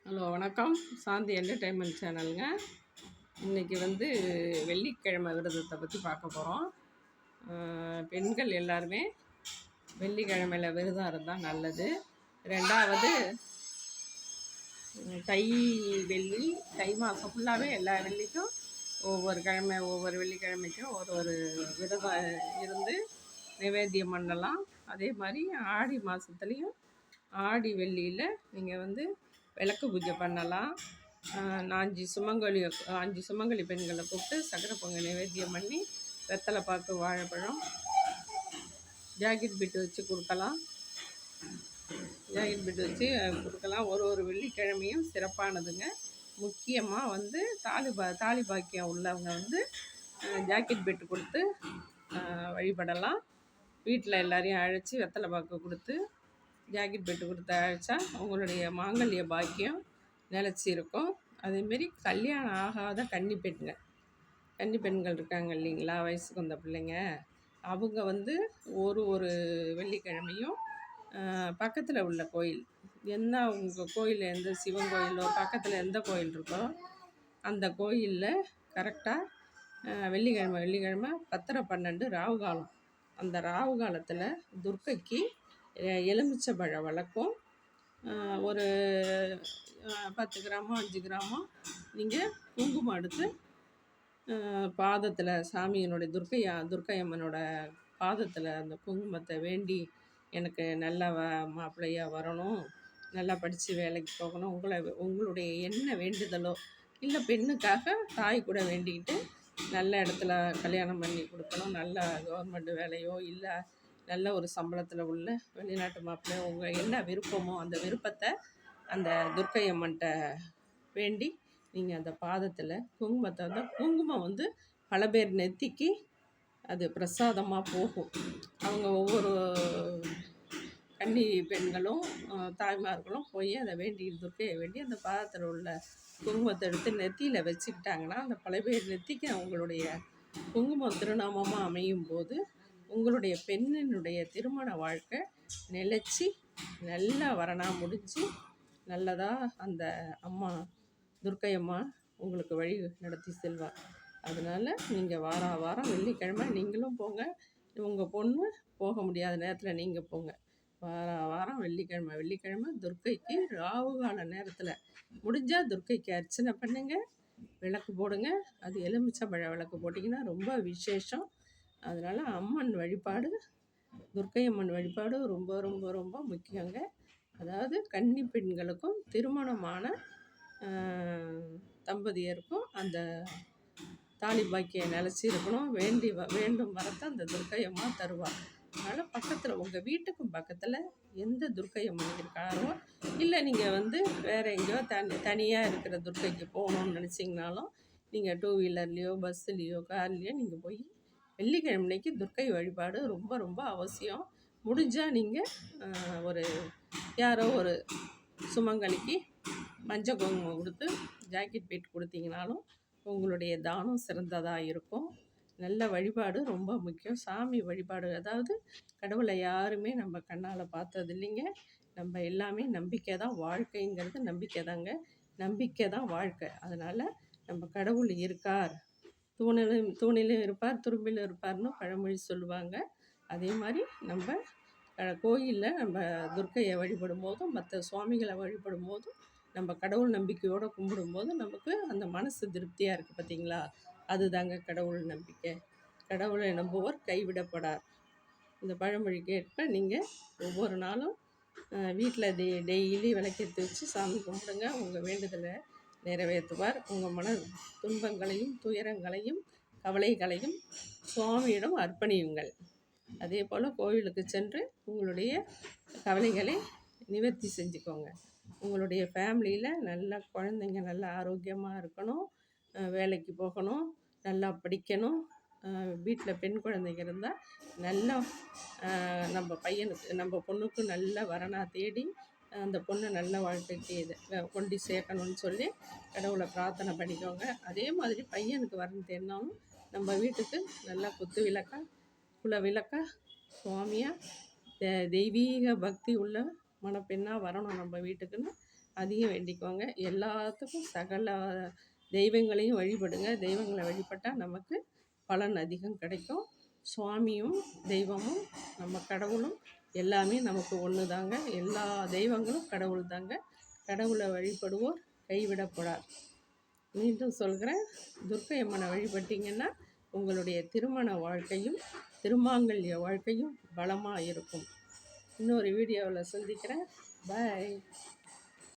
Hello வணக்கம். சாந்தி entertainment சேனலுங்க. இன்றைக்கி வெள்ளிக்கிழமை விரதத்தை பற்றி பார்க்க போகிறோம். பெண்கள் எல்லாருமே வெள்ளிக்கிழமையில் விரதம் இருந்தால் நல்லது. ரெண்டாவது, வெள்ளி தை மாதம் ஃபுல்லாகவே எல்லா வெள்ளிக்கும் ஒவ்வொரு வெள்ளிக்கிழமைக்கும் ஒரு விரதம் இருந்து நிவேத்தியம் பண்ணலாம். அதே மாதிரி ஆடி மாதத்துலேயும் ஆடி வெள்ளியில் நீங்கள் விளக்கு பூஜை பண்ணலாம். 5 சுமங்கலி பெண்களை கூப்பிட்டு சக்கரை பொங்கல் நிவேத்தியம் பண்ணி வெத்தலை பாக்கு வாழைப்பழம் ஜாக்கெட் பிட்டு வச்சு கொடுக்கலாம். ஒரு வெள்ளிக்கிழமையும் சிறப்பானதுங்க. முக்கியமாக தாலி பாக்கியம் உள்ளவங்க ஜாக்கெட் பிட்டு கொடுத்து வழிபடலாம். வீட்டில் எல்லாரையும் அழைச்சி வெத்தலை பாக்கு கொடுத்து ஜாக்கெட் பெட்டு கொடுத்து அழைச்சா உங்களுடைய மாங்கல்ய பாக்கியம் நிலச்சி இருக்கும். அதேமாரி கல்யாணம் ஆகாத கன்னி பெண்கள் இருக்காங்க இல்லைங்களா, வயசுக்கு வந்த பிள்ளைங்க, அவங்க ஒரு வெள்ளிக்கிழமையும் பக்கத்தில் உள்ள கோயில், உங்கள் கோயில் எந்த சிவன் கோயிலோ பக்கத்தில் எந்த கோயில் இருக்கோ அந்த கோயிலில் கரெக்டாக வெள்ளிக்கிழமை 10:12 ராவு காலம். அந்த ராவு காலத்தில் துர்க்கைக்கு எலுமிச்சை வழக்கம் ஒரு 10 கிராமோ 5 கிராமோ நீங்கள் குங்குமம் எடுத்து பாதத்தில் சாமியினுடைய துர்க்கையம்மனோட பாதத்தில் அந்த குங்குமத்தை வேண்டி, எனக்கு நல்ல மாப்பிள்ளையாக வரணும், நல்லா படித்து வேலைக்கு போகணும், உங்களுடைய என்ன வேண்டுதலோ, இல்லை பெண்ணுக்காக தாய் கூட வேண்டிக்கிட்டு நல்ல இடத்துல கல்யாணம் பண்ணி கொடுக்கணும், நல்ல கவர்மெண்ட் வேலையோ இல்லை நல்ல ஒரு சம்பளத்தில் உள்ள வெளிநாட்டு மாப்பிள்ளை, உங்கள் என்ன விருப்பமோ அந்த விருப்பத்தை அந்த துர்க்கையம்மன்கிட்ட வேண்டி நீங்கள் அந்த பாதத்தில் குங்குமத்தை குங்குமம் பல பேர் நெத்திக்கு அது பிரசாதமாக போகும். அவங்க ஒவ்வொரு கன்னி பெண்களும் தாய்மார்களும் போய் அதை துர்க்கையை வேண்டி அந்த பாதத்தில் உள்ள குங்குமத்தை எடுத்து நெத்தியில் வச்சுக்கிட்டாங்கன்னா அந்த பல பேர் நெத்திக்கு அவங்களுடைய குங்குமம் திருநாமமாக அமையும் போது உங்களுடைய பெண்ணினுடைய திருமண வாழ்க்கை நிலச்சி நல்லா வரனா முடிஞ்சு நல்லதாக அந்த அம்மா துர்க்கையம்மா உங்களுக்கு வழி நடத்தி செல்வார். அதனால் நீங்கள் வாரம் வெள்ளிக்கிழமை நீங்களும் போங்க, உங்கள் பொண்ணு போக முடியாத நேரத்தில் நீங்கள் போங்க. வாரம் வெள்ளிக்கிழமை துர்க்கைக்கு ராவு கால நேரத்தில் முடிஞ்சால் துர்க்கைக்கு அர்ச்சனை பண்ணுங்கள், விளக்கு போடுங்க. அது எலுமிச்சம்பழ விளக்கு போட்டிங்கன்னா ரொம்ப விசேஷம். அதனால் அம்மன் வழிபாடு, துர்க்கையம்மன் வழிபாடு ரொம்ப ரொம்ப ரொம்ப முக்கியங்க. அதாவது கன்னி பெண்களுக்கும் திருமணமான தம்பதியருக்கும் அந்த தாலி பாக்கியம் நிலச்சி இருக்கணும். வேண்டும் வரத்தை அந்த துர்க்கையம்மா தருவார். அதனால் பக்கத்தில் உங்கள் வீட்டுக்கும் பக்கத்தில் எந்த துர்க்கையம்மன் இருக்காரோ, இல்லை நீங்கள் வேறு எங்கேயோ தனியாக இருக்கிற துர்க்கைக்கு போகணுன்னு நினச்சிங்கனாலும் நீங்கள் 2 வீலர்லேயோ பஸ்ஸுலேயோ கார்லேயோ நீங்கள் போய் வெள்ளிக்கிழமைக்கு துர்க்கை வழிபாடு ரொம்ப ரொம்ப அவசியம். முடிஞ்சால் நீங்கள் யாரோ ஒரு சுமங்கலிக்கு மஞ்சள் குங்குமம் கொடுத்து ஜாக்கெட் பீட் கொடுத்தீங்கனாலும் உங்களுடைய தானம் சிறந்ததாக இருக்கும். நல்ல வழிபாடு ரொம்ப முக்கியம். சாமி வழிபாடு, அதாவது கடவுளை யாருமே நம்ம கண்ணால் பார்த்தது இல்லைங்க. நம்ம எல்லாமே நம்பிக்கை தான். வாழ்க்கைங்கிறது நம்பிக்கை தாங்க. நம்பிக்கை தான் வாழ்க்கை. அதனால் நம்ம கடவுள் இருக்கார், தூணிலும் இருப்பார், துரும்பிலும் இருப்பார்னு பழமொழி சொல்லுவாங்க. அதே மாதிரி நம்ம கோயிலில் நம்ம துர்க்கையை வழிபடும் போதும் மற்ற சுவாமிகளை வழிபடும் போதும் நம்ம கடவுள் நம்பிக்கையோடு கும்பிடும்போது நமக்கு அந்த மனசு திருப்தியாக இருக்குது. பார்த்திங்களா, அதுதாங்க கடவுள் நம்பிக்கை. கடவுளை நம்புவோர் கைவிடப்படார். இந்த பழமொழிக்கு ஏற்ப நீங்கள் ஒவ்வொரு நாளும் வீட்டில் டெய்லி விளக்கேற்றி வச்சு சாமி கும்பிடுங்க. உங்கள் வேண்டுதலை நிறைவேற்றுவார். உங்கள் மன துன்பங்களையும் துயரங்களையும் கவலைகளையும் சுவாமியிடம் அர்ப்பணியுங்கள். அதே போல் கோவிலுக்கு சென்று உங்களுடைய கவலைகளை நிவர்த்தி செஞ்சுக்கோங்க. உங்களுடைய ஃபேமிலியில் நல்ல குழந்தைங்க நல்லா ஆரோக்கியமாக இருக்கணும், வேலைக்கு போகணும், நல்லா படிக்கணும். வீட்டில் பெண் குழந்தைங்க இருந்தால் நல்லா நம்ம பொண்ணுக்கு நல்ல வரனா தேடி அந்த பொண்ணை நல்ல வாழ்க்கைக்கு கொண்டு சேர்க்கணும்னு சொல்லி கடவுளை பிரார்த்தனை பண்ணிக்கோங்க. அதே மாதிரி பையனுக்கு வரணும் தேடினாலும் நம்ம வீட்டுக்கு நல்லா குத்து விளக்கா குல விளக்கா சுவாமியாக தெய்வீக பக்தி உள்ள மணப்பெண்ணாக வரணும் நம்ம வீட்டுக்குன்னு அதையும் வேண்டிக்கோங்க. எல்லாத்துக்கும் சகல தெய்வங்களையும் வழிபடுங்க. தெய்வங்களை வழிபட்டால் நமக்கு பலன் அதிகம் கிடைக்கும். சுவாமியும் தெய்வமும் நம்ம கடவுளும் எல்லாமே நமக்கு ஒன்று தாங்க. எல்லா தெய்வங்களும் கடவுள் தாங்க. கடவுளை வழிபடுவோர் கைவிடப்படார். மீண்டும் சொல்கிறேன், துர்க்கை அம்மனை வழிபட்டிங்கன்னா உங்களுடைய திருமண வாழ்க்கையும் திருமாங்கல்ய வாழ்க்கையும் பலமாக இருக்கும். இன்னொரு வீடியோவில் சந்திக்கிறேன். பாய்.